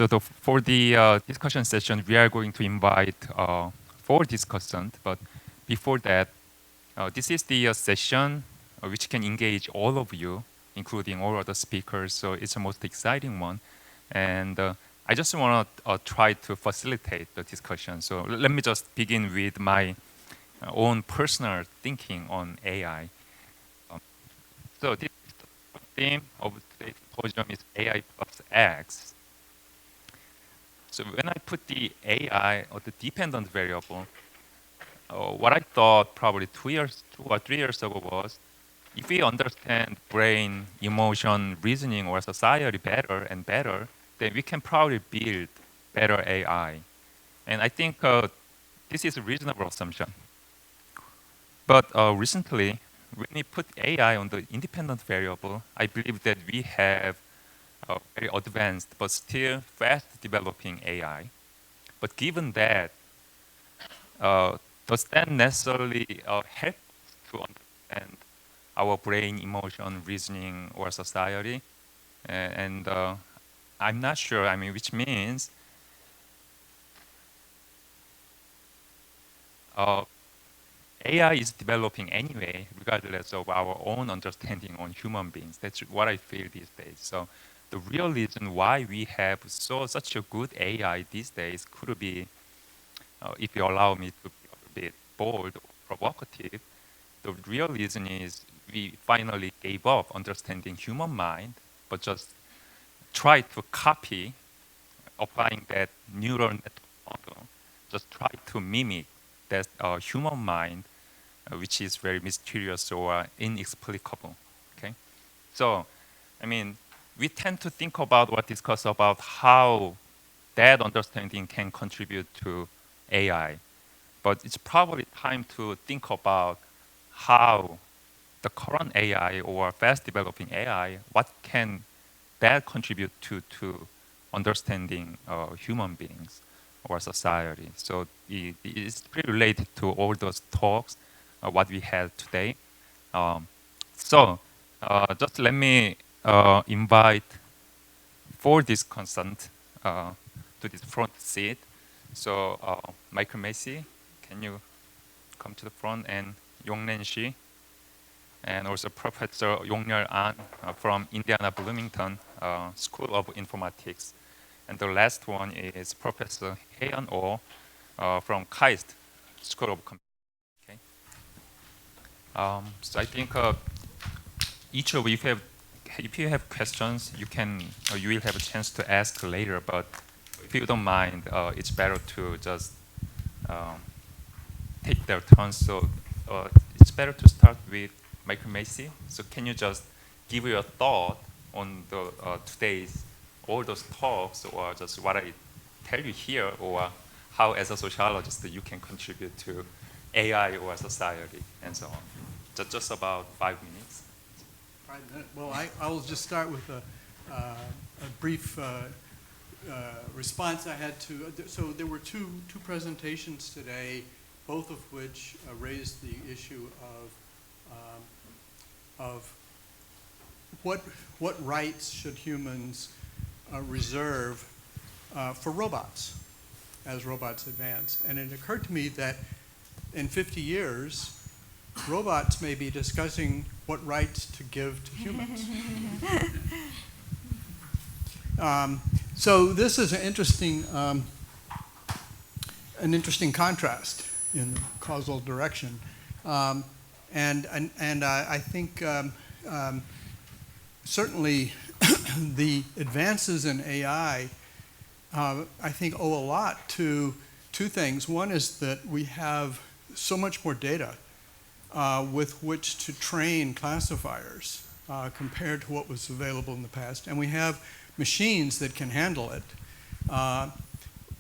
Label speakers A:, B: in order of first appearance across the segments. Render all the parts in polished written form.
A: For the discussion session, we are going to invite four discussants. But before that, this is the session which can engage all of you, including all other speakers. So it's the most exciting one. And I just want to try to facilitate the discussion. So let me just begin with my own personal thinking on AI. So this theme of today's symposium is AI plus X. So when I put the AI or the dependent variable, what I thought probably 2 or 3 years ago was, if we understand brain, emotion, reasoning, or society better and better, then we can probably build better AI. And I think this is a reasonable assumption. But recently, when we put AI on the independent variable, I believe that we have very advanced but still fast developing AI. But given that, does that necessarily help to understand our brain, emotion, reasoning, or society? And I'm not sure, I mean, which means AI is developing anyway, regardless of our own understanding on human beings. That's what I feel these days. So the real reason why we have such a good AI these days could be, if you allow me to be a bit bold or provocative, the real reason is we finally gave up understanding human mind, but just try to copy, applying that neural network model, just try to mimic that human mind, which is very mysterious or inexplicable. Okay, so I mean, we tend to think about or discuss about how that understanding can contribute to AI, but it's probably time to think about how the current AI or fast developing AI, what can that contribute to understanding human beings or society. So it's pretty related to all those talks, what we had today. So just let me invite four discussants to this front seat. So Michael Macy, can you come to the front, and Yongren Shi, and also Professor Yongyul An from Indiana Bloomington School of Informatics. And the last one is Professor Heian Oh from KAIST School of Computing. Okay. So I think each of you, if you have questions, you will have a chance to ask later. But if you don't mind, it's better to just take their turns. So it's better to start with Michael Macy. So can you just give your thought on the today's all those talks, or just what I tell you here, or how as a sociologist you can contribute to AI or society and so on. Just about 5 minutes.
B: 5 minutes. Well, I will just start with a brief response I had to. So there were two presentations today, both of which raised the issue of what rights should humans reserve for robots as robots advance. And it occurred to me that in 50 years, robots may be discussing what rights to give to humans. So this is an interesting contrast in the causal direction. And I think certainly the advances in AI, I think, owe a lot to two things. One is that we have so much more data with which to train classifiers compared to what was available in the past. And we have machines that can handle it,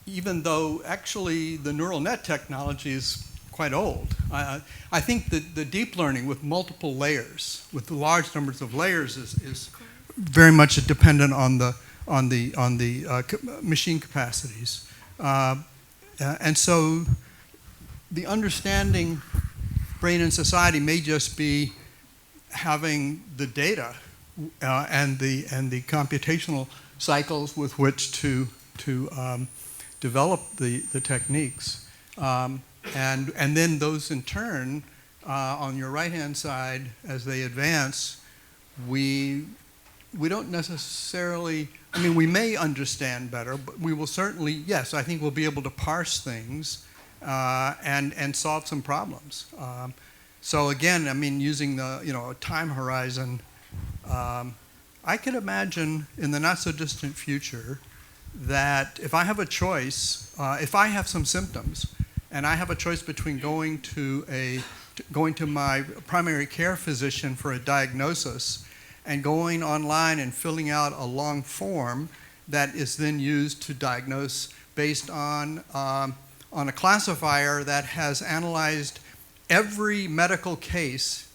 B: even though actually the neural net technology is quite old. I think that the deep learning with multiple layers, with the large numbers of layers, is very much dependent on the machine capacities. And so the understanding brain and society may just be having the data and the computational cycles with which to develop the techniques. And then those in turn, on your right-hand side, as they advance, we don't necessarily, I mean, we may understand better, but we will certainly, yes, I think we'll be able to parse things and solve some problems. So again, I mean, using the, a time horizon, I could imagine in the not so distant future that if I have a choice, if I have some symptoms and I have a choice between going to my primary care physician for a diagnosis and going online and filling out a long form that is then used to diagnose based on a classifier that has analyzed every medical case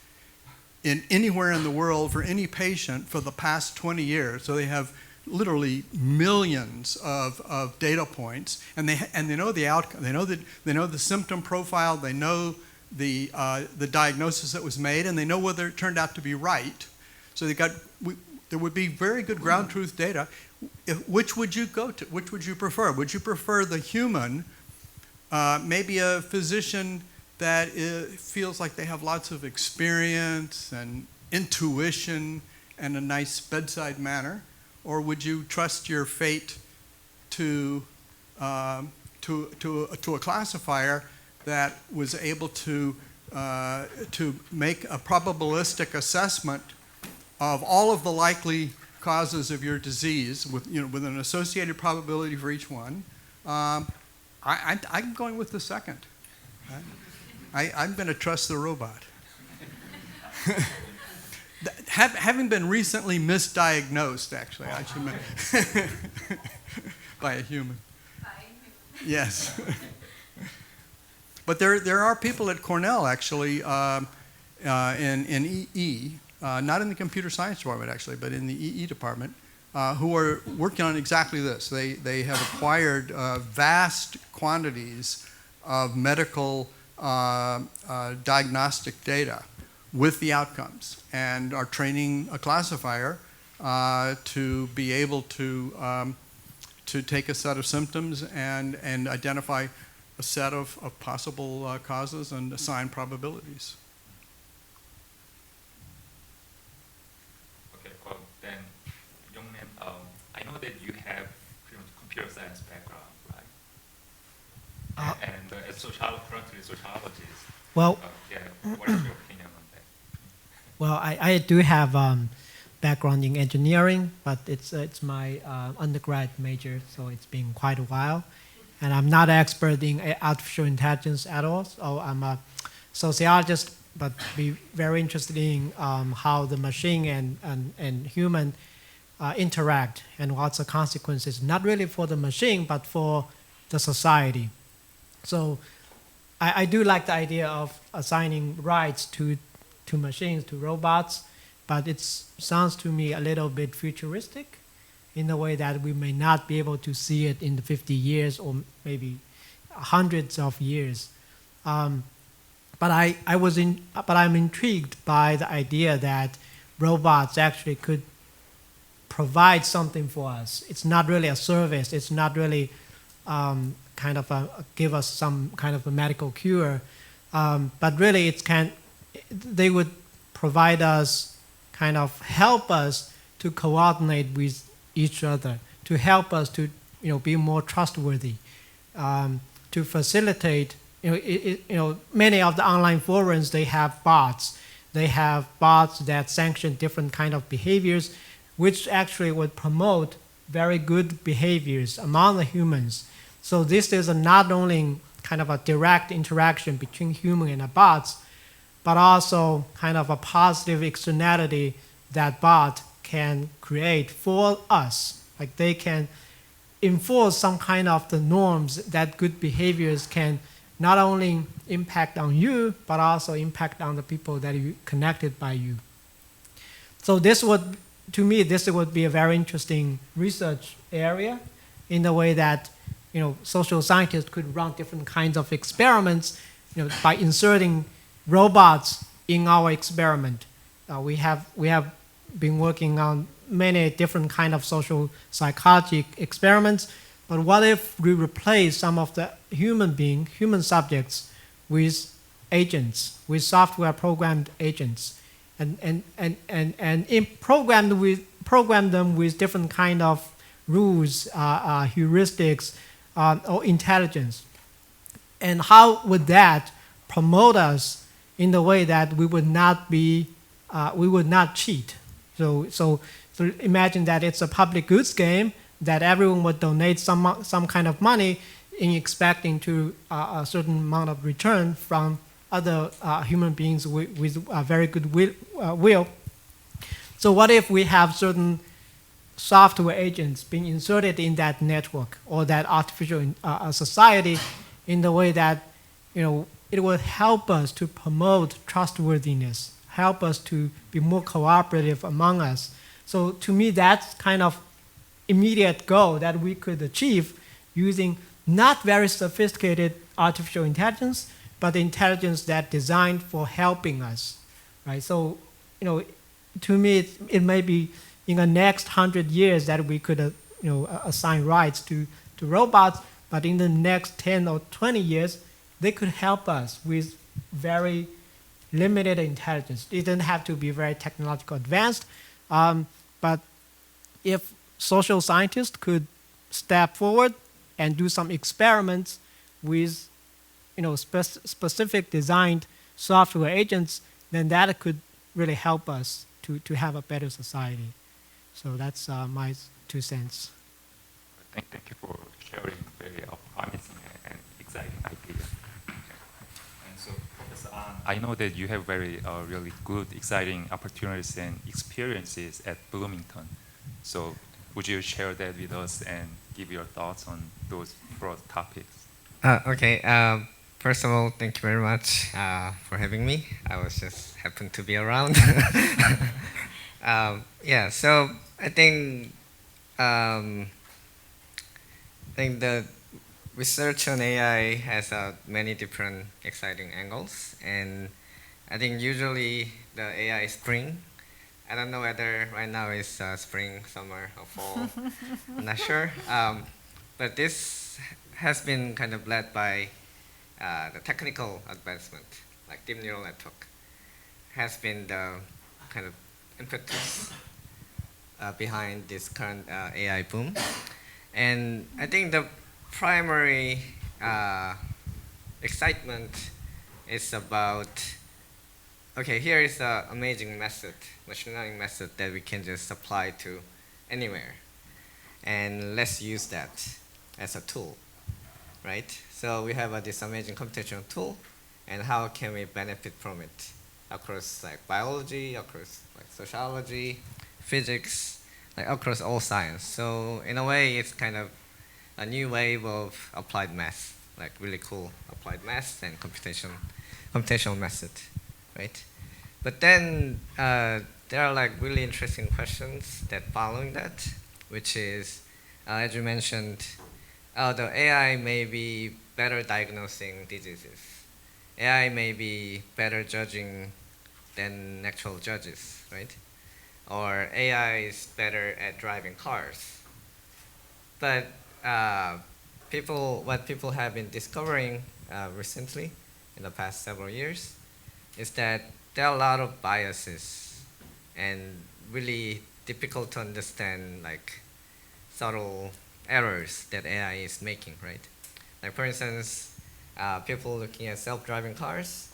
B: anywhere in the world for any patient for the past 20 years. So they have literally millions of data points, and they know the outcome. They know the symptom profile. They know the diagnosis that was made, and they know whether it turned out to be right. So there would be very good ground truth data. Which would you go to? Which would you prefer? Would you prefer the human, maybe a physician that feels like they have lots of experience and intuition and a nice bedside manner? Or would you trust your fate to a classifier that was able to make a probabilistic assessment of all of the likely causes of your disease with an associated probability for each one? I'm going with the second. I'm going to trust the robot. Having been recently misdiagnosed, actually, I should mention, by a human. Yes. But there are people at Cornell, actually, in EE, not in the computer science department, actually, but in the EE department, who are working on exactly this. They have acquired vast quantities of medical diagnostic data with the outcomes, and are training a classifier to be able to take a set of symptoms and identify a set of possible causes and assign probabilities.
A: Okay, well then, Yongnan, I know that you have pretty much computer science background, right? And as currently sociologist.
C: Well,
A: yeah, what is your opinion on that?
C: well, I do have background in engineering, but it's my undergrad major, so it's been quite a while. And I'm not an expert in artificial intelligence at all, so I'm a sociologist, but be very interested in how the machine and human interact and what's the consequences, not really for the machine, but for the society. So I do like the idea of assigning rights to machines, to robots, but it sounds to me a little bit futuristic in the way that we may not be able to see it in the 50 years or maybe hundreds of years. But I'm intrigued by the idea that robots actually could provide something for us. It's not really a service. It's not really kind of give us some kind of a medical cure, but really they would provide us, kind of help us to coordinate with each other, to help us to be more trustworthy, to facilitate. Many of the online forums, they have bots. They have bots that sanction different kind of behaviors, which actually would promote very good behaviors among the humans. So this is not only kind of a direct interaction between human and the bots, but also kind of a positive externality that bot can create for us. Like they can enforce some kind of the norms that good behaviors can not only impact on you, but also impact on the people that you connected by you. So to me, this would be a very interesting research area in the way that social scientists could run different kinds of experiments by inserting robots in our experiment. We have been working on many different kind of social psychology experiments. But what if we replace some of the human subjects with agents, with software programmed agents, and program them with different kind of rules, heuristics, or intelligence? And how would that promote us in the way that we would not cheat? So imagine that it's a public goods game, that everyone would donate some kind of money in expecting to a certain amount of return from other human beings with very good will. So what if we have certain software agents being inserted in that network or that artificial society in the way that it will help us to promote trustworthiness, help us to be more cooperative among us. So to me, that's kind of immediate goal that we could achieve using not very sophisticated artificial intelligence, but intelligence that's designed for helping us, right? So, to me, it may be in the next 100 years that we could, assign rights to robots, but in the next 10 or 20 years, they could help us with very limited intelligence. It doesn't have to be very technological advanced, but if social scientists could step forward and do some experiments with specific designed software agents, then that could really help us to have a better society. So that's my 2 cents.
A: Thank you for sharing very promising and exciting idea. And so, Professor An, I know that you have very really good, exciting opportunities and experiences at Bloomington. So would you share that with us and give your thoughts on those broad topics?
D: Okay. First of all, thank you very much for having me. I was just happened to be around. Yeah. So I think the research on AI has many different exciting angles, and I think usually the AI spring. I don't know whether right now is spring, summer, or fall. I'm not sure. But this has been kind of led by the technical advancement, like deep neural network, has been the kind of impetus behind this current AI boom. And I think the primary excitement is about, okay, here is an amazing method, machine learning method that we can just apply to anywhere. And let's use that as a tool, right? So we have this amazing computational tool, and how can we benefit from it across like biology, across like sociology, physics, like across all science. So in a way, it's kind of a new wave of applied math, like really cool applied math and computational method, right? But then there are like really interesting questions that following that, which is, as you mentioned, the AI may be better diagnosing diseases. AI may be better judging than actual judges, right? Or AI is better at driving cars. But what people have been discovering recently, in the past several years, is that there are a lot of biases and really difficult to understand, like subtle errors that AI is making, right? Like for instance, people looking at self-driving cars,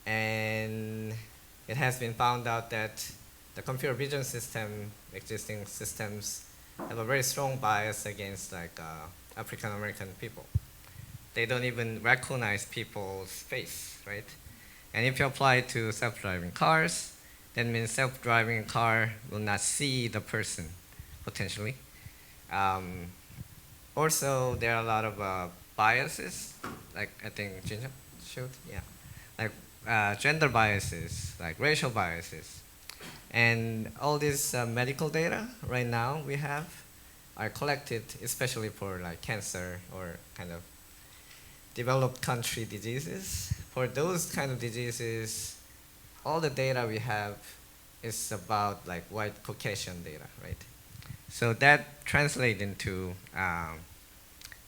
D: and it has been found out that the computer vision system, existing systems, have a very strong bias against like African American people. They don't even recognize people's face, right? And if you apply it to self-driving cars, that means self-driving car will not see the person, potentially. Also, there are a lot of biases, like I think Ginger showed, yeah, like gender biases, like racial biases. And all this medical data right now we have are collected especially for like cancer or kind of developed country diseases. For those kind of diseases, all the data we have is about like white Caucasian data, right? So that translates into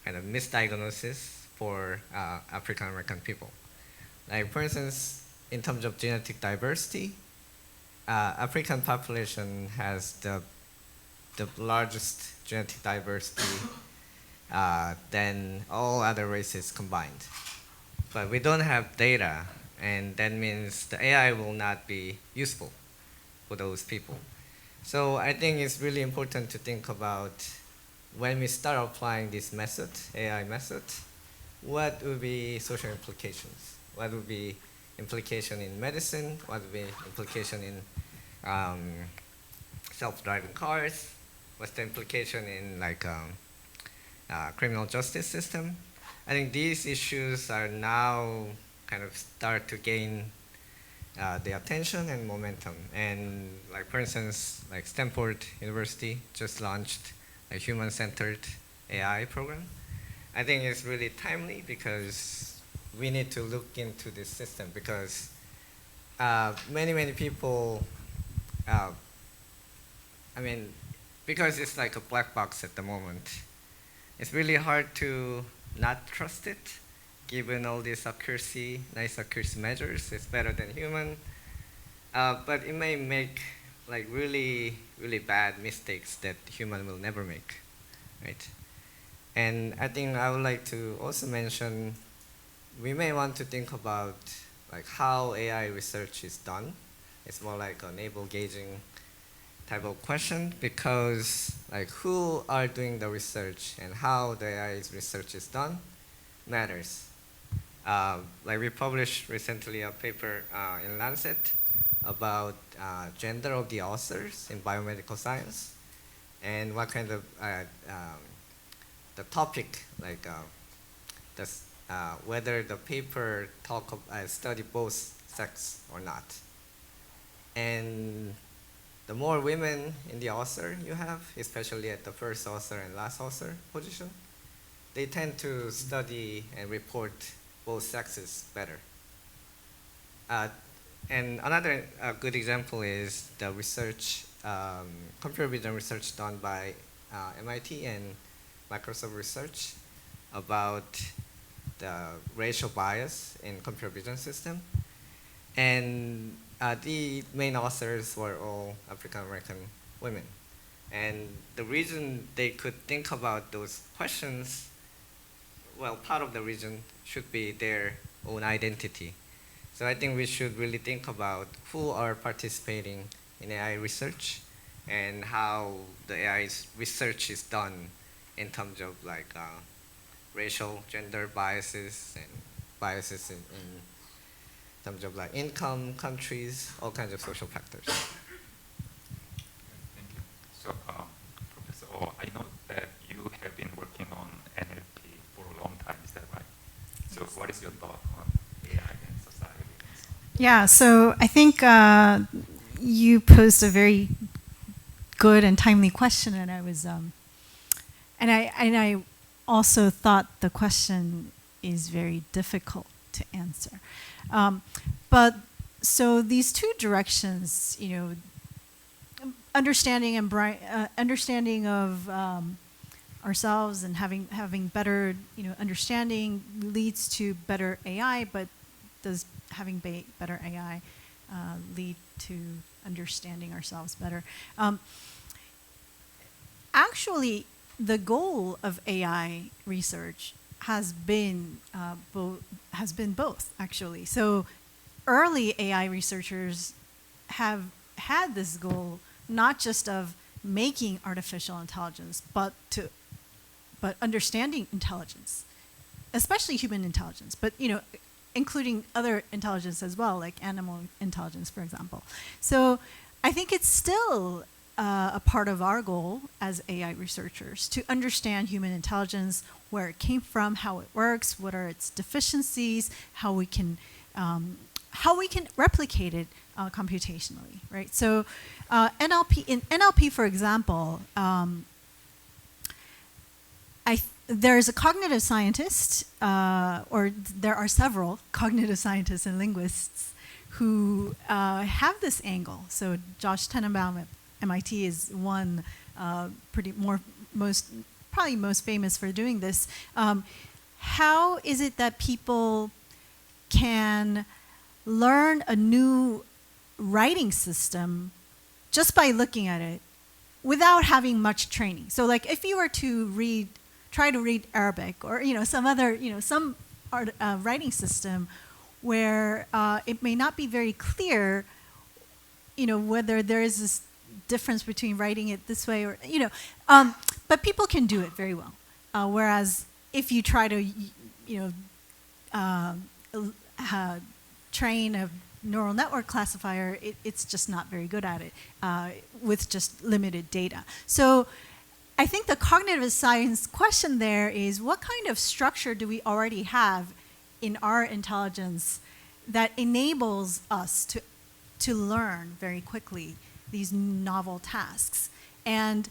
D: kind of misdiagnosis for African American people. Like for instance, in terms of genetic diversity, African population has the largest genetic diversity than all other races combined. But we don't have data, and that means the AI will not be useful for those people. So I think it's really important to think about when we start applying this method, AI method, what would be social implications? What would be implication in medicine? What would be implication in self-driving cars? What's the implication in like criminal justice system? I think these issues are now kind of start to gain the attention and momentum. And like for instance, like Stanford University just launched a human-centered AI program. I think it's really timely because we need to look into this system because many people, I mean, because it's like a black box at the moment, it's really hard to not trust it, given all these accuracy, nice accuracy measures. It's better than human, but it may make like really bad mistakes that human will never make, right? And I think I would like to also mention, we may want to think about like how AI research is done. It's more like a navel gazing type of question because like who are doing the research and how the AI research is done matters. Like we published recently a paper in Lancet about gender of the authors in biomedical science and what kind of the topic, like whether the paper study both sex or not. And the more women in the author you have, especially at the first author and last author position, they tend to study and report both sexes better. And another good example is the research, computer vision research done by MIT and Microsoft Research about the racial bias in computer vision system. And the main authors were all African American women. And the reason they could think about those questions, well, part of the reason should be their own identity. So I think we should really think about who are participating in AI research and how the AI research is done in terms of like racial, gender biases and biases in terms of like income, countries, all kinds of social factors.
A: Thank you. So, Professor Oh, I know that you have been working on NLP for a long time. Is that right? So, what is your thought on AI and society? And so on?
E: Yeah, so I think you posed a very good and timely question, and I was, and I also thought the question is very difficult to answer. But so these two directions, you know, understanding and understanding of ourselves and having better, you know, understanding leads to better AI, but does having better AI lead to understanding ourselves better? Actually, the goal of AI research has been both, actually. So early AI researchers have had this goal not just of making artificial intelligence, but understanding intelligence, especially human intelligence, but you know, including other intelligence as well, like animal intelligence, for example. So I think it's still a part of our goal as AI researchers to understand human intelligence, where it came from, how it works, what are its deficiencies, how we can replicate it computationally, right? So NLP, for example, there's a cognitive scientist, or there are several cognitive scientists and linguists who have this angle. So Josh Tenenbaum at MIT is one most probably most famous for doing this. How is it that people can learn a new writing system just by looking at it without having much training? So like if you were to try to read Arabic or some other some writing system where it may not be very clear whether there is this difference between writing it this way or but people can do it very well, whereas if you try to train a neural network classifier, it's just not very good at it with just limited data. So I think the cognitive science question there is, what kind of structure do we already have in our intelligence that enables us to learn very quickly these novel tasks? And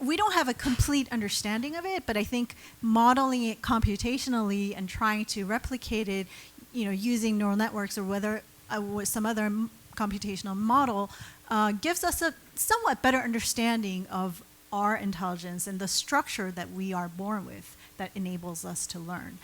E: we don't have a complete understanding of it, but I think modeling it computationally and trying to replicate it, using neural networks or whether with some other computational model, gives us a somewhat better understanding of our intelligence and the structure that we are born with that enables us to learn.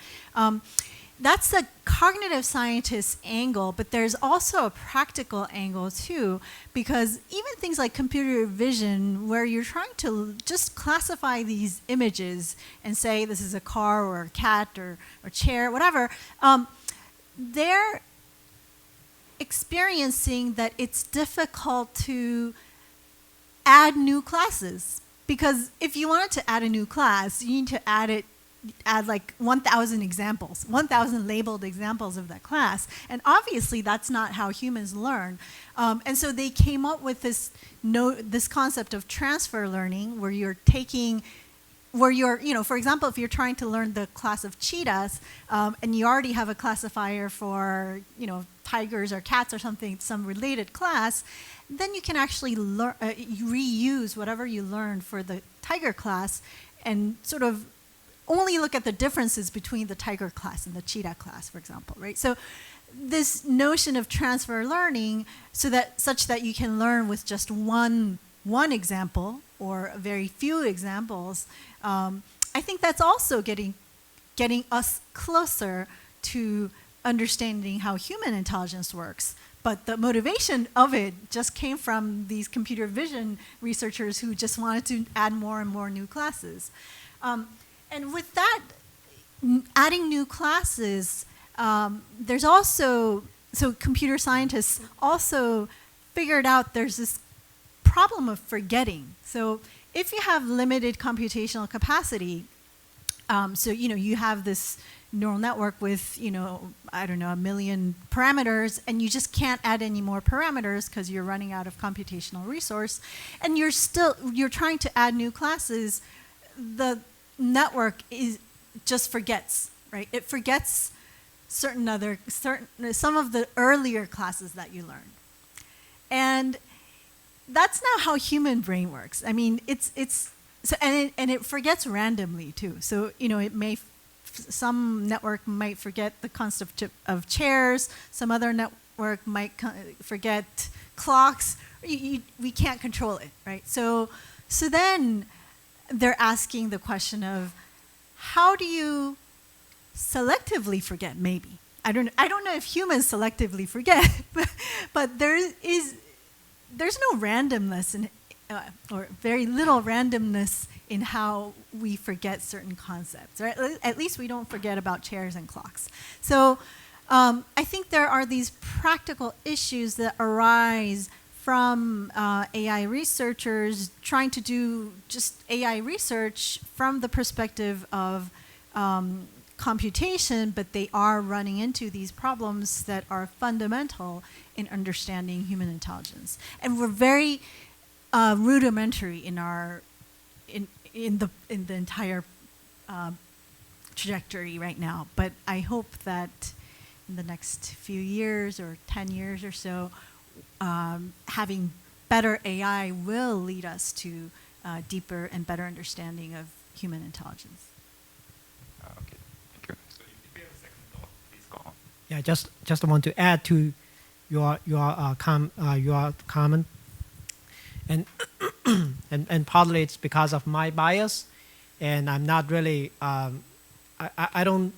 E: That's the cognitive scientist angle, but there's also a practical angle too, because even things like computer vision, where you're trying to just classify these images and say this is a car or a cat or chair, whatever, they're experiencing that it's difficult to add new classes. Because if you wanted to add a new class, you need to add like 1,000 examples, 1,000 labeled examples of that class. And obviously, that's not how humans learn. And so they came up with this concept of transfer learning, where you're taking, for example, if you're trying to learn the class of cheetahs, and you already have a classifier for, tigers or cats or something, some related class, then you can actually reuse whatever you learned for the tiger class and sort of only look at the differences between the tiger class and the cheetah class, for example, right? So this notion of transfer learning, such that you can learn with just one example or very few examples, I think that's also getting us closer to understanding how human intelligence works. But the motivation of it just came from these computer vision researchers who just wanted to add more and more new classes. And with that, adding new classes, there's also, so computer scientists also figured out there's this problem of forgetting. So if you have limited computational capacity, so you have this neural network with, I don't know, 1 million parameters, and you just can't add any more parameters because you're running out of computational resource, and you're trying to add new classes, the network just forgets, right? It forgets some of the earlier classes that you learned. And that's not how human brain works. I mean, and it forgets randomly too. So, some network might forget the concept of chairs, some other network might forget clocks. We can't control it, right? So then they're asking the question of, how do you selectively forget? Maybe I don't know if humans selectively forget, but there's no randomness or very little randomness in how we forget certain concepts, right? At least we don't forget about chairs and clocks. So I think there are these practical issues that arise from AI researchers trying to do just AI research from the perspective of computation, but they are running into these problems that are fundamental in understanding human intelligence. And we're very rudimentary in the entire trajectory right now. But I hope that in the next few years or 10 years or so, having better AI will lead us to deeper and better understanding of human intelligence.
A: Okay, thank you. So if you have a second thought, please go on.
C: Yeah, just want to add to your comment, and partly it's because of my bias, and I'm not really, I don't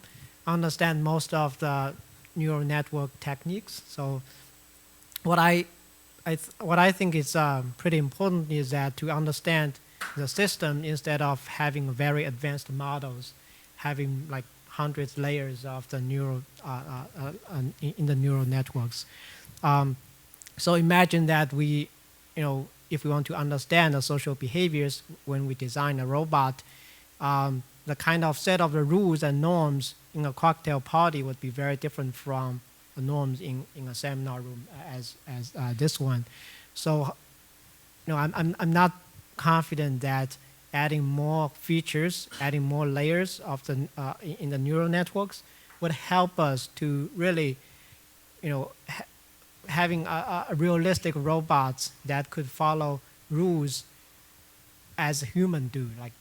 C: understand most of the neural network techniques. So what I think is pretty important is that to understand the system instead of having very advanced models, having like hundreds layers of the neural in the neural networks. So imagine that we, if we want to understand the social behaviors when we design a robot, the kind of set of the rules and norms in a cocktail party would be very different from the norms in a seminar room as this one. So, I'm not confident that adding more features, adding more layers of the in the neural networks would help us to really, having a realistic robots that could follow rules as humans do. Like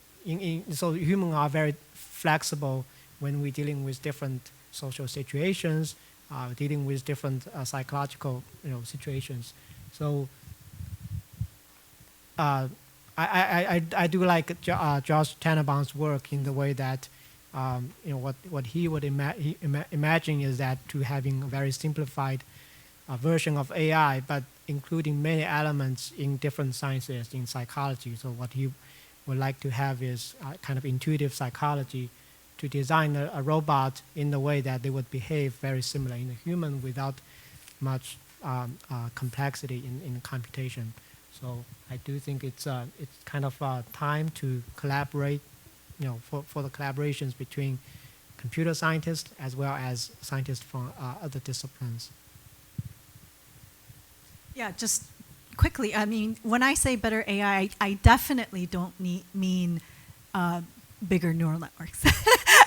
C: so humans are very flexible when we're dealing with different social situations, dealing with different psychological situations. So I do like Josh Tannenbaum's work in the way that what he would imagine is that to having a very simplified version of AI, but including many elements in different sciences in psychology. So what he would like to have is kind of intuitive psychology to design a robot in the way that they would behave very similar in a human without much complexity in computation. So I do think it's kind of time to collaborate, for the collaborations between computer scientists as well as scientists from other disciplines.
E: Yeah, just quickly, I mean, when I say better AI, I definitely don't mean bigger neural networks.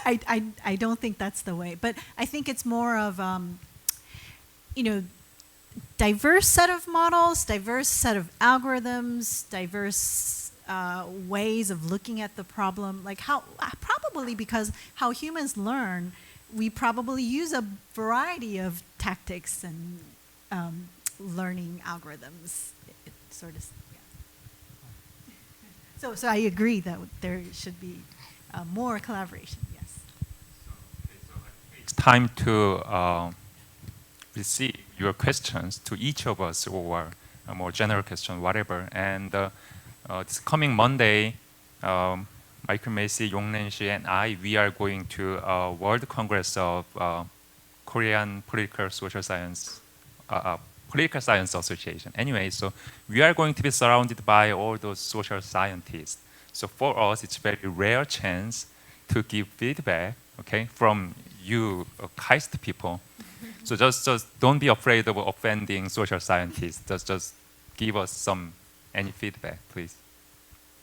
E: I don't think that's the way. But I think it's more of, diverse set of models, diverse set of algorithms, diverse ways of looking at the problem. Like probably because how humans learn, we probably use a variety of tactics and learning algorithms. It sort of, yeah. So I agree that there should be more collaboration. Yes.
A: It's time to receive your questions to each of us, or a more general question, whatever. And this coming Monday, Michael Macy, Yongren Shi, and I, we are going to World Congress of Korean Political Social Science, Political Science Association. Anyway, so we are going to be surrounded by all those social scientists. So for us, it's a very rare chance to give feedback, okay, from you KAIST people. So just don't be afraid of offending social scientists. Just give us any feedback, please.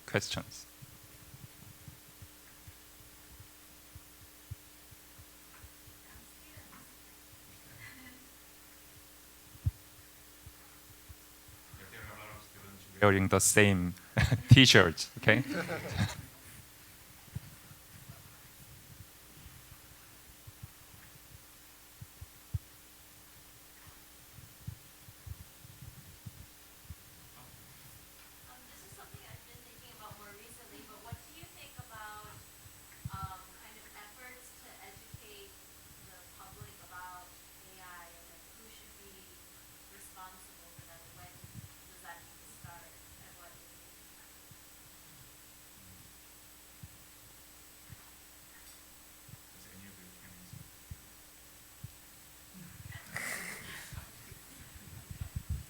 A: Questions. There are a lot of students wearing the same T-shirts, okay?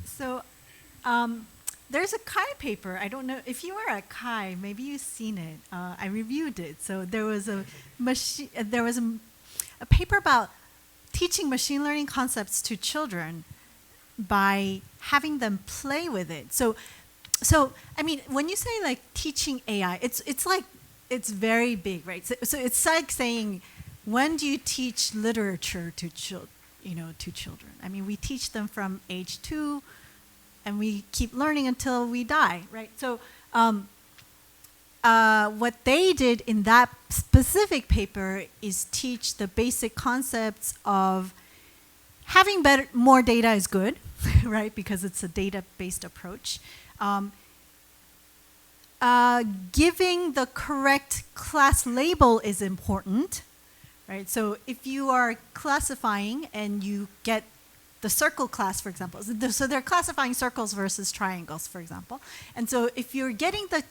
E: So there's a Kai paper. I don't know if you were at Kai, maybe you've seen it. I reviewed it. So there was a paper about teaching machine learning concepts to children by having them play with it. So I mean, when you say like teaching AI, it's like it's very big, right? So it's like saying, when do you teach literature to children? I mean, we teach them from age 2. And we keep learning until we die, right? So what they did in that specific paper is teach the basic concepts of having more data is good, right? Because it's a data-based approach. giving the correct class label is important, right? So if you are classifying and you get the circle class, for example, so they're classifying circles versus triangles, for example. And so if you're getting the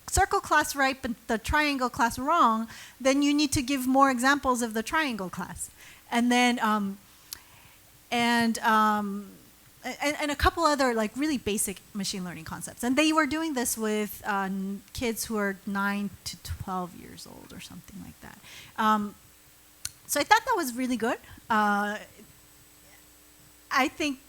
E: circle class right but the triangle class wrong, then you need to give more examples of the triangle class. And then, and a couple other like really basic machine learning concepts. And they were doing this with kids who are 9 to 12 years old or something like that. So I thought that was really good. I think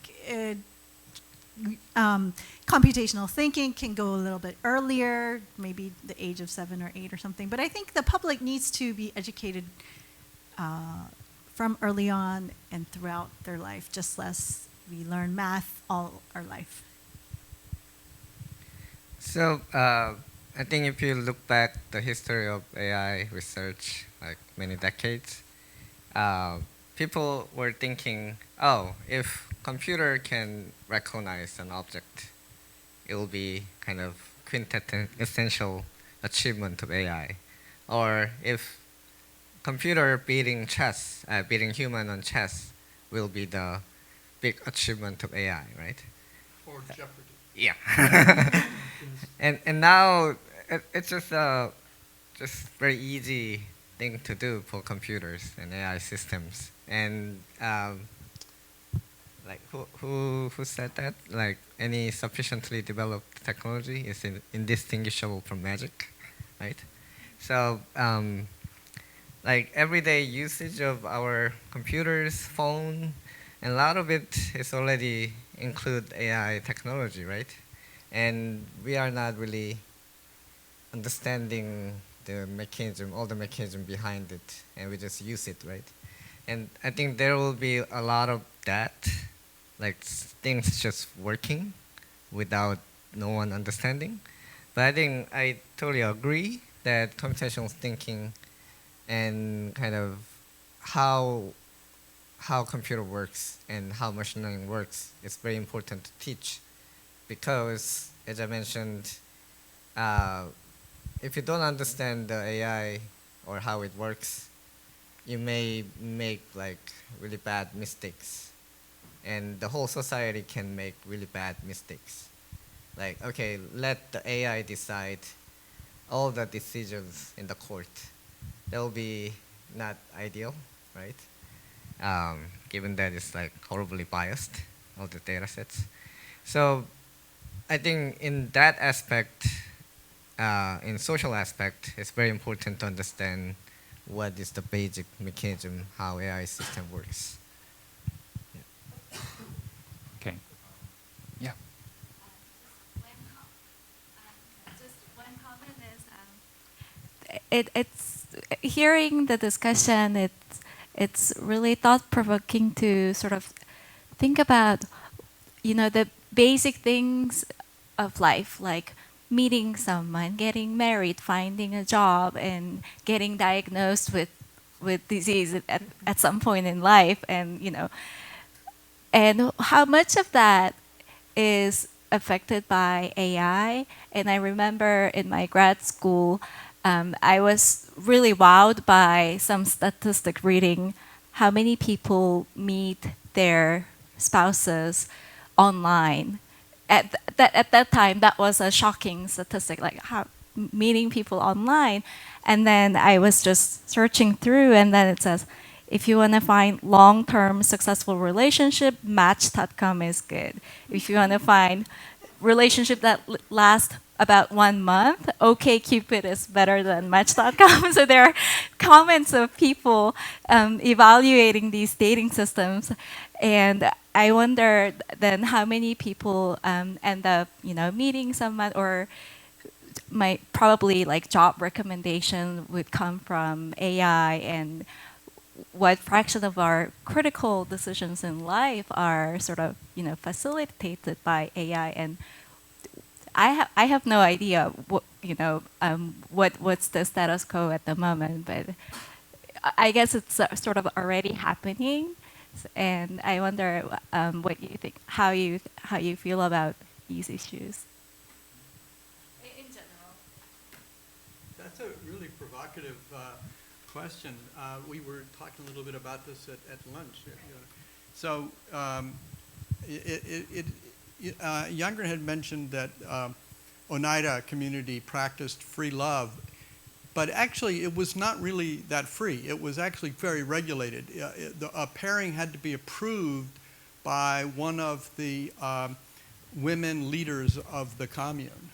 E: computational thinking can go a little bit earlier, maybe the age of 7 or 8 or something. But I think the public needs to be educated from early on and throughout their life, just as we learn math all our life.
D: So I think if you look back the history of AI research, like many decades, people were thinking, oh, if computer can recognize an object, it will be kind of quintessential achievement of AI. Or if computer beating chess, beating human on chess, will be the big achievement of AI, right?
B: Or Jeopardy.
D: Yeah. and now it's just very easy thing to do for computers and AI systems. And like who said that? Like any sufficiently developed technology is indistinguishable from magic, right? So like everyday usage of our computers, phone, and a lot of it is already include AI technology, right? And we are not really understanding the mechanism, all the mechanism behind it, and we just use it, right? And I think there will be a lot of that, like things just working without no one understanding. But I think I totally agree that computational thinking and kind of how computer works and how machine learning works is very important to teach, because as I mentioned, if you don't understand the AI or how it works, you may make like really bad mistakes, and the whole society can make really bad mistakes. Like, okay, let the AI decide all the decisions in the court. That will be not ideal, right? Given that it's like horribly biased, all the data sets. So I think in that aspect, in social aspect, it's very important to understand what is the basic mechanism, how AI system works.
A: Okay. Yeah.
F: Just one comment is it's hearing the discussion. It's really thought-provoking to sort of think about, the basic things of life, like meeting someone, getting married, finding a job, and getting diagnosed with disease at some point in life, and and how much of that is affected by AI. And I remember in my grad school, I was really wowed by some statistic reading how many people meet their spouses online. At that time, that was a shocking statistic, like how meeting people online. And then I was just searching through, and then it says, if you want to find long-term successful relationship, Match.com is good. If you want to find relationship that last about 1 month, OkCupid is better than Match.com. So there are comments of people evaluating these dating systems, and I wonder then how many people end up, meeting someone, or might probably like job recommendation would come from AI, and what fraction of our critical decisions in life are sort of, facilitated by AI. And I have no idea what's the status quo at the moment, but I guess it's sort of already happening. And I wonder what you think, how you feel about these issues. In general.
B: provocative question. We were talking a little bit about this at lunch. So Younger had mentioned that Oneida community practiced free love, but actually it was not really that free. It was actually very regulated. A pairing had to be approved by one of the women leaders of the commune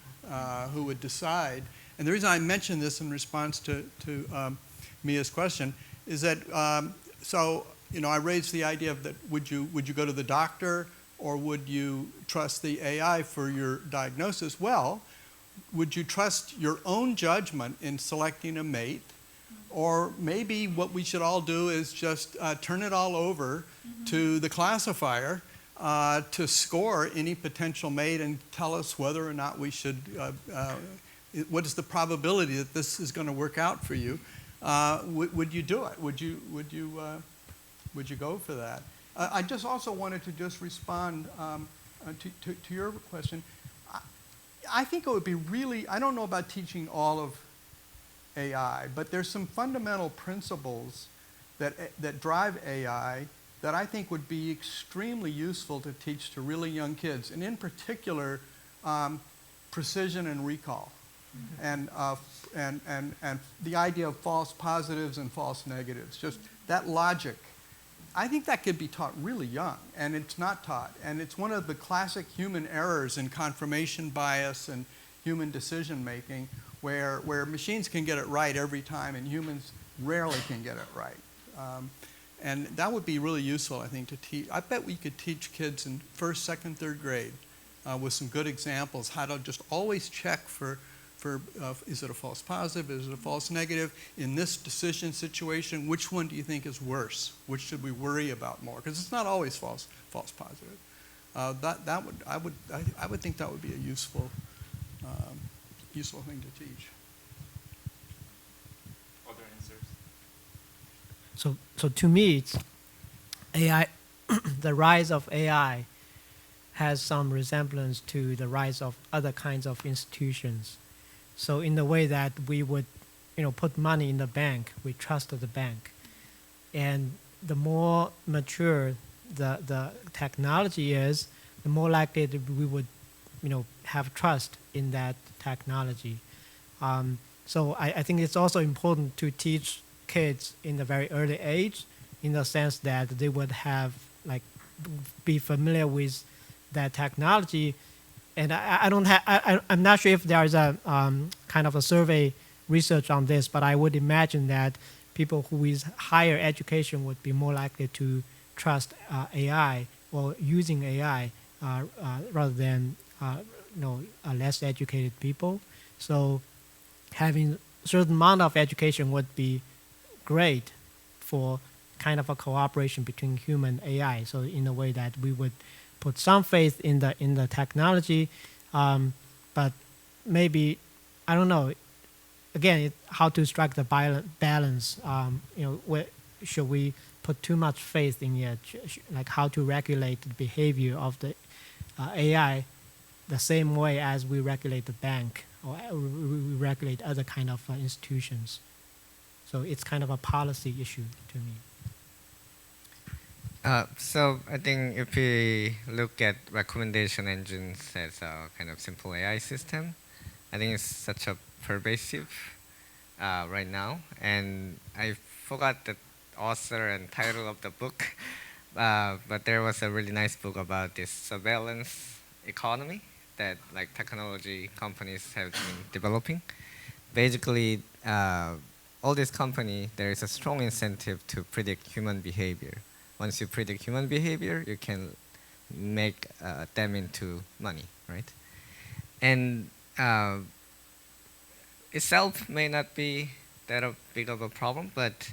B: who would decide. And the reason I mention this in response to Mia's question is that, I raised the idea of that, would you go to the doctor or would you trust the AI for your diagnosis? Well, would you trust your own judgment in selecting a mate? Or maybe what we should all do is just turn it all over to the classifier to score any potential mate and tell us whether or not we should, what is the probability that this is going to work out for you? Would you do it? Would you go for that? I just also wanted to just respond to your question. I think it would be really, I don't know about teaching all of AI, but there's some fundamental principles that drive AI that I think would be extremely useful to teach to really young kids, and in particular, precision and recall, and the idea of false positives and false negatives, just that logic. I think that could be taught really young, and it's not taught. And it's one of the classic human errors in confirmation bias and human decision making, where machines can get it right every time and humans rarely can get it right. And that would be really useful, I think, to teach. I bet we could teach kids in first, second, third grade with some good examples how to just always check for is it a false positive, is it a false negative? In this decision situation, which one do you think is worse? Which should we worry about more? Because it's not always false positive. I would think that would be a useful thing to teach.
A: Other answers?
C: So to me, it's AI. The rise of AI has some resemblance to the rise of other kinds of institutions. So in the way that we would, put money in the bank, we trust the bank, and the more mature the technology is, the more likely that we would, have trust in that technology. So I think it's also important to teach kids in a very early age, in the sense that they would have be familiar with that technology. And I'm not sure if there is a kind of a survey research on this, but I would imagine that people who is higher education would be more likely to trust AI or using AI rather than less educated people. So having a certain amount of education would be great for kind of a cooperation between human and AI. So in a way that we would put some faith in the technology, but maybe, I don't know. Again, how to strike the balance. Should we put too much faith in it? Like how to regulate the behavior of the AI the same way as we regulate the bank or we regulate other kind of institutions. So it's kind of a policy issue to me.
D: So I think if we look at recommendation engines as a kind of simple AI system, I think it's such a pervasive right now. And I forgot the author and title of the book, but there was a really nice book about this surveillance economy that technology companies have been developing. Basically, all these companies, there is a strong incentive to predict human behavior. Once you predict human behavior, you can make them into money, right? And itself may not be that big of a problem, but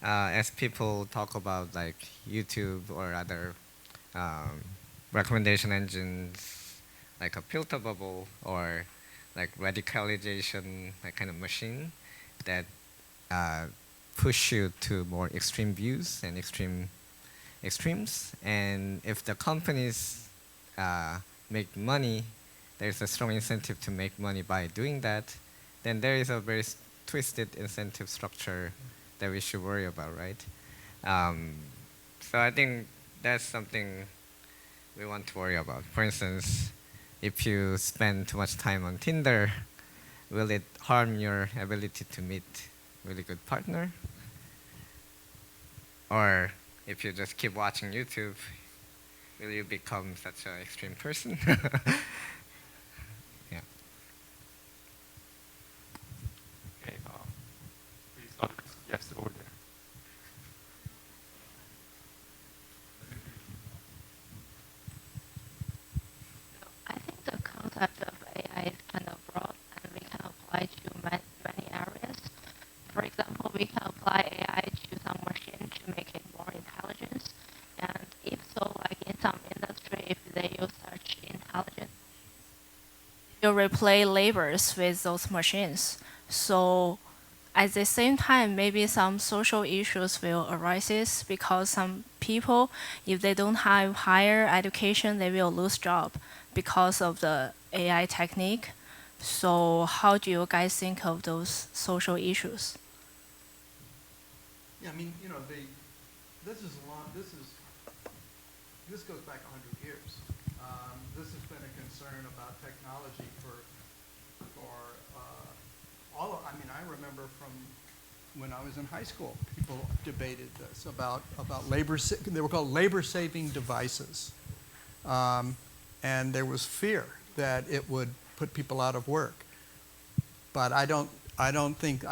D: as people talk about YouTube or other recommendation engines, like a filter bubble or radicalization, kind of machine that push you to more extreme views and extremes, and if the companies make money, there's a strong incentive to make money by doing that, then there is a very twisted incentive structure that we should worry about, right? So I think that's something we want to worry about. For instance, if you spend too much time on Tinder, will it harm your ability to meet a really good partner? Or if you just keep watching YouTube, will you become such an extreme person? Yeah.
A: Okay, please, others. Yes, over there.
F: I think the concept of AI is kind of broad and we can apply to many areas. For example, we can apply AI to some machine to make it more intelligent. And if so, like in some industry, if they use such intelligence, you replace labors with those machines. So at the same time, maybe some social issues will arise because some people, if they don't have higher education, they will lose job because of the AI technique. So how do you guys think of those social issues?
B: Yeah, I mean, you know, this goes back 100 years. This has been a concern about technology for I mean, I remember from when I was in high school, people debated this about they were called labor-saving devices. And there was fear that it would put people out of work. But I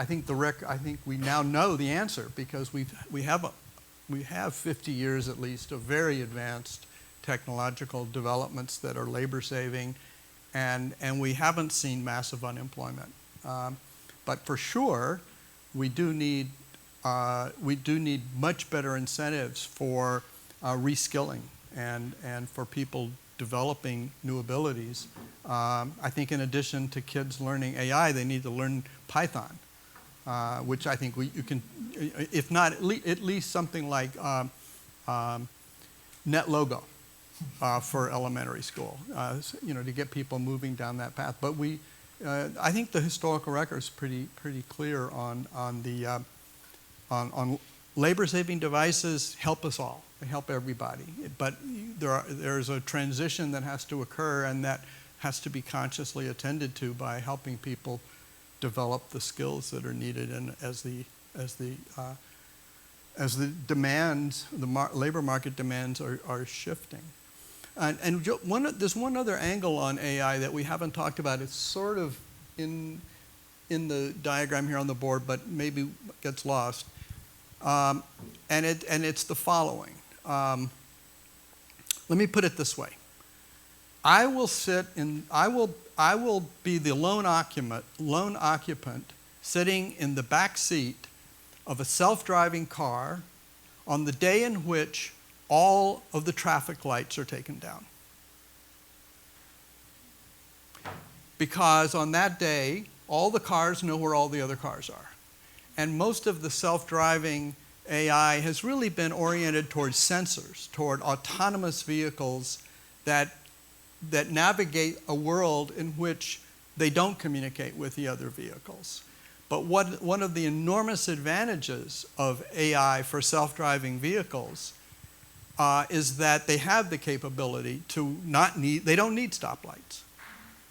B: think we now know the answer because we have 50 years at least of very advanced technological developments that are labor-saving, and we haven't seen massive unemployment. But for sure, we do need much better incentives for reskilling and for people developing new abilities. I think in addition to kids learning AI, they need to learn Python, which I think you can, if not at least something like NetLogo for elementary school, you know, to get people moving down that path. But I think the historical record is pretty clear on labor-saving devices. Help us all. They help everybody. But there's a transition that has to occur, and that has to be consciously attended to by helping people develop the skills that are needed, and as the demands, labor market demands are shifting. And there's one other angle on AI that we haven't talked about. It's sort of in the diagram here on the board, but maybe gets lost. And it's the following. Let me put it this way. I will be the lone occupant sitting in the back seat of a self-driving car on the day in which all of the traffic lights are taken down. Because on that day, all the cars know where all the other cars are. And most of the self-driving AI has really been oriented towards sensors, toward autonomous vehicles that navigate a world in which they don't communicate with the other vehicles. But one of the enormous advantages of AI for self-driving vehicles is that they have the capability they don't need stoplights.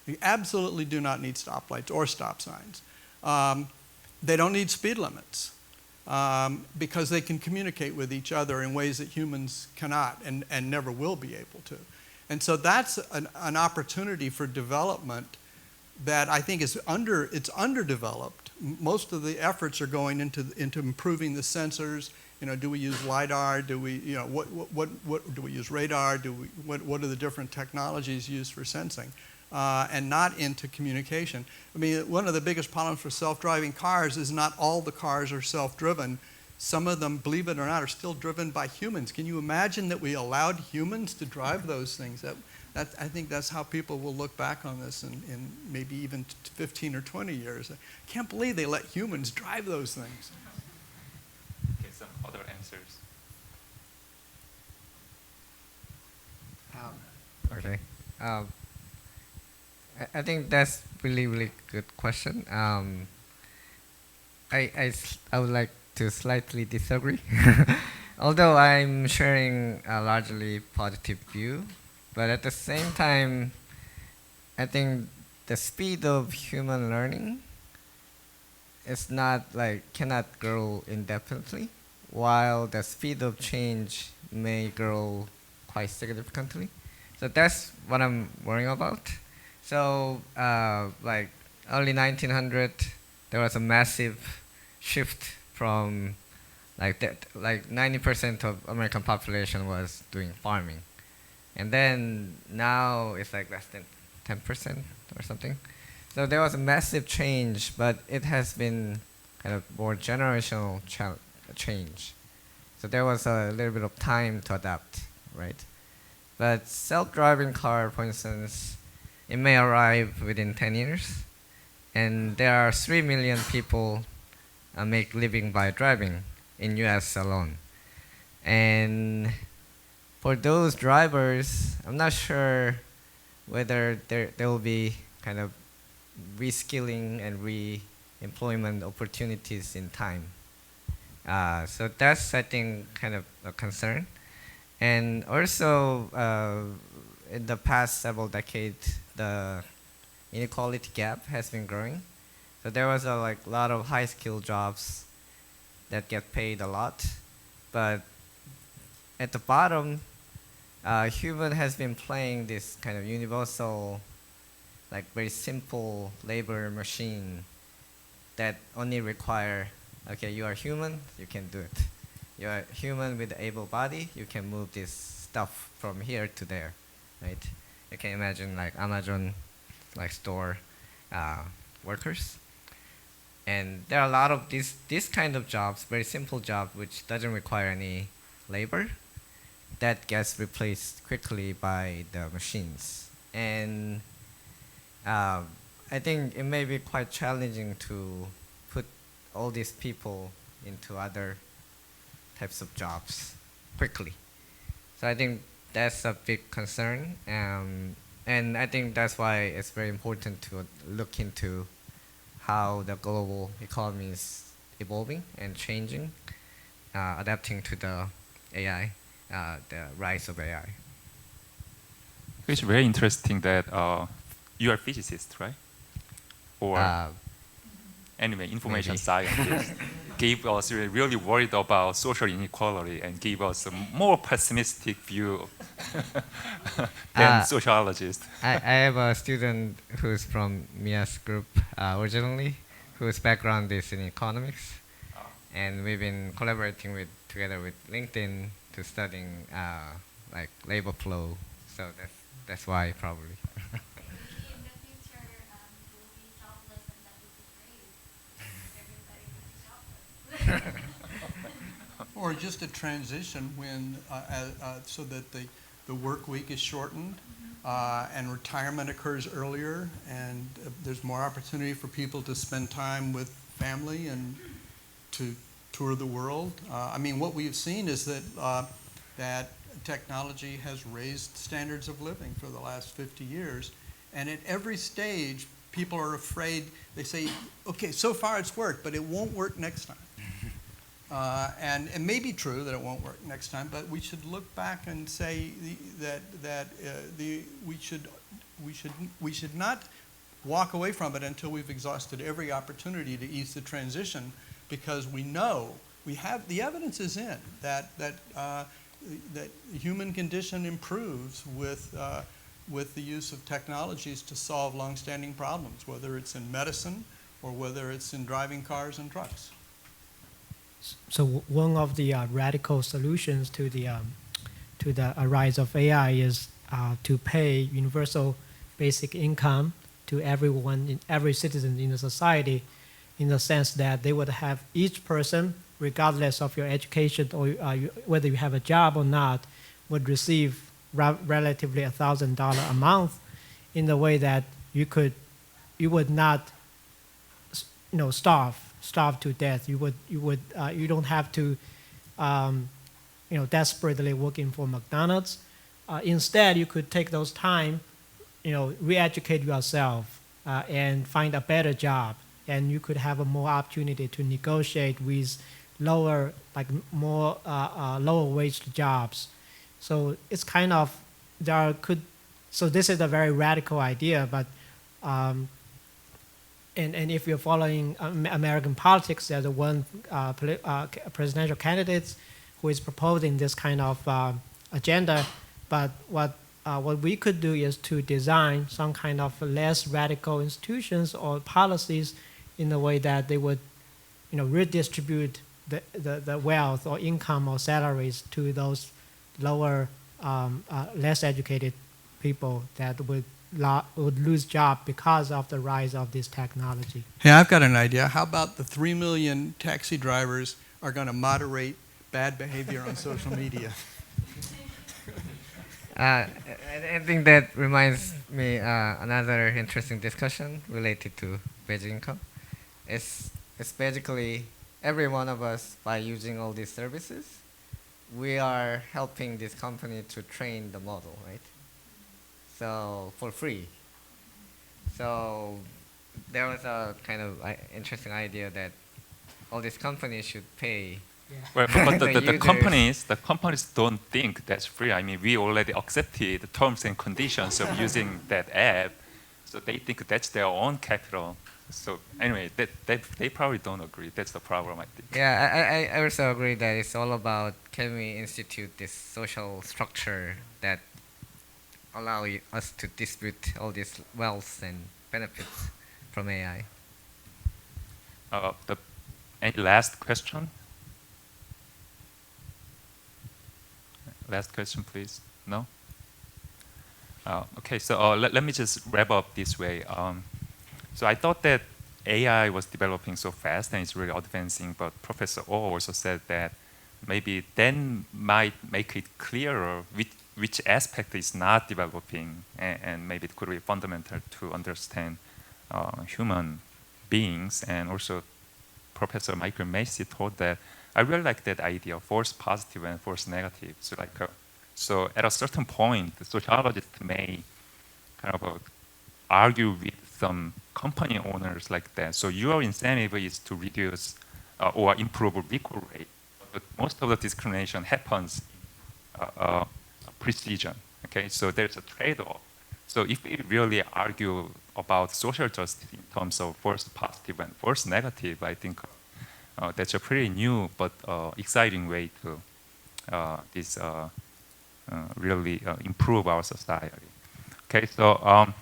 B: They absolutely do not need stoplights or stop signs. They don't need speed limits because they can communicate with each other in ways that humans cannot and never will be able to. And so that's an opportunity for development that I think it's underdeveloped. Most of the efforts are going into improving the sensors. You know, do we use LiDAR? Do we, you know, what do we use radar? What are the different technologies used for sensing? And not into communication. I mean, one of the biggest problems for self-driving cars is not all the cars are self-driven. Some of them, believe it or not, are still driven by humans. Can you imagine that we allowed humans to drive those things? I think that's how people will look back on this in maybe even 15 or 20 years. I can't believe they let humans drive those things.
A: Okay, some other answers.
D: Okay. I think that's really good question. I would like to slightly disagree. Although I'm sharing a largely positive view, but at the same time, I think the speed of human learning is not like cannot grow indefinitely, while the speed of change may grow quite significantly. So that's what I'm worrying about. So like early 1900, there was a massive shift from like that, like 90% of American population was doing farming, and then now it's like less than 10% or something. So there was a massive change, but it has been kind of more generational change. So there was a little bit of time to adapt, right? But self-driving car, for instance, it may arrive within 10 years, and there are 3 million people make living by driving in US alone. And for those drivers, I'm not sure whether there will be kind of reskilling and re-employment opportunities in time. So that's, I think, kind of a concern. And also, in the past several decades, the inequality gap has been growing. So there was a lot of high-skill jobs that get paid a lot, but at the bottom, human has been playing this kind of universal, like very simple labor machine that only require, okay, you are human, you can do it. You are human with an able body, you can move this stuff from here to there, right? You can imagine like Amazon, like store workers. And there are a lot of this kind of jobs, very simple jobs, which doesn't require any labor, that gets replaced quickly by the machines. And I think it may be quite challenging to put all these people into other types of jobs quickly. So I think that's a big concern. And I think that's why it's very important to look into how the global economy is evolving and changing, adapting to the AI, the rise of AI.
A: It's very interesting that you are a physicist, right? Or anyway, information
D: maybe.
A: scientist. Gave us really worried about social inequality and gave us a more pessimistic view than sociologists.
D: I have a student who's from Mia's group originally, whose background is in economics, and we've been collaborating together with LinkedIn to studying like labor flow. So that's why probably.
F: Maybe in the future, we'll be jobless, and that would be great. Everybody would be jobless.
B: Or just a transition when, so that the work week is shortened and retirement occurs earlier, and there's more opportunity for people to spend time with family and to tour the world. I mean, what we've seen is that that technology has raised standards of living for the last 50 years, and at every stage, people are afraid. They say, okay, so far it's worked, but it won't work next time. And it may be true that it won't work next time, but we should look back and say we should not walk away from it until we've exhausted every opportunity to ease the transition, because we know the evidence is in that the human condition improves with the use of technologies to solve long-standing problems, whether it's in medicine or whether it's in driving cars and trucks.
C: So one of the radical solutions to the rise of AI is to pay universal basic income to everyone, every citizen in the society, in the sense that they would have each person, regardless of your education or whether you have a job or not, would receive relatively $1,000 a month, in the way that you would not, starve to death. You don't have to, desperately working for McDonald's. Instead, you could take those time, re-educate yourself and find a better job and you could have a more opportunity to negotiate with lower, like more lower wage jobs. So it's kind of so this is a very radical idea, but and if you're following American politics, there's one presidential candidate who is proposing this kind of agenda. But what we could do is to design some kind of less radical institutions or policies in a way that they would, redistribute the wealth or income or salaries to those lower, less educated people that would lose job because of the rise of this technology.
B: Hey, I've got an idea. How about the 3 million taxi drivers are going to moderate bad behavior on social media?
D: I think that reminds me another interesting discussion related to wage income. It's basically every one of us, by using all these services, we are helping this company to train the model, right? So for free. So there was a kind of interesting idea that all these companies should pay.
A: Well, but the
D: users.
A: companies don't think that's free. I mean, we already accepted the terms and conditions of using that app, so they think that's their own capital. So anyway, they probably don't agree. That's the problem, I think.
D: Yeah, I also agree that it's all about, can we institute this social structure that allow us to distribute all this wealth and benefits from AI.
A: Any last question? Last question, please. No? Okay, so let me just wrap up this way. So I thought that AI was developing so fast and it's really advancing, but Professor Oh also said that maybe then might make it clearer which aspect is not developing, and maybe it could be fundamental to understand human beings. And also Professor Michael Macy thought that, I really like that idea, false positive and false negative. So at a certain point, the sociologists may kind of argue with some company owners like that. So your incentive is to reduce or improve recall rate, but most of the discrimination happens precision. Okay, so there's a trade-off. So if we really argue about social justice in terms of false positive and false negative, I think that's a pretty new but exciting way to really improve our society. Okay, so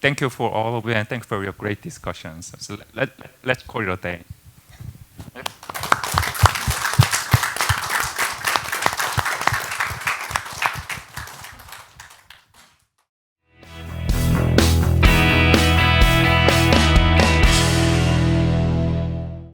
A: thank you for all of you, and thank you for your great discussions. So let's call it a day.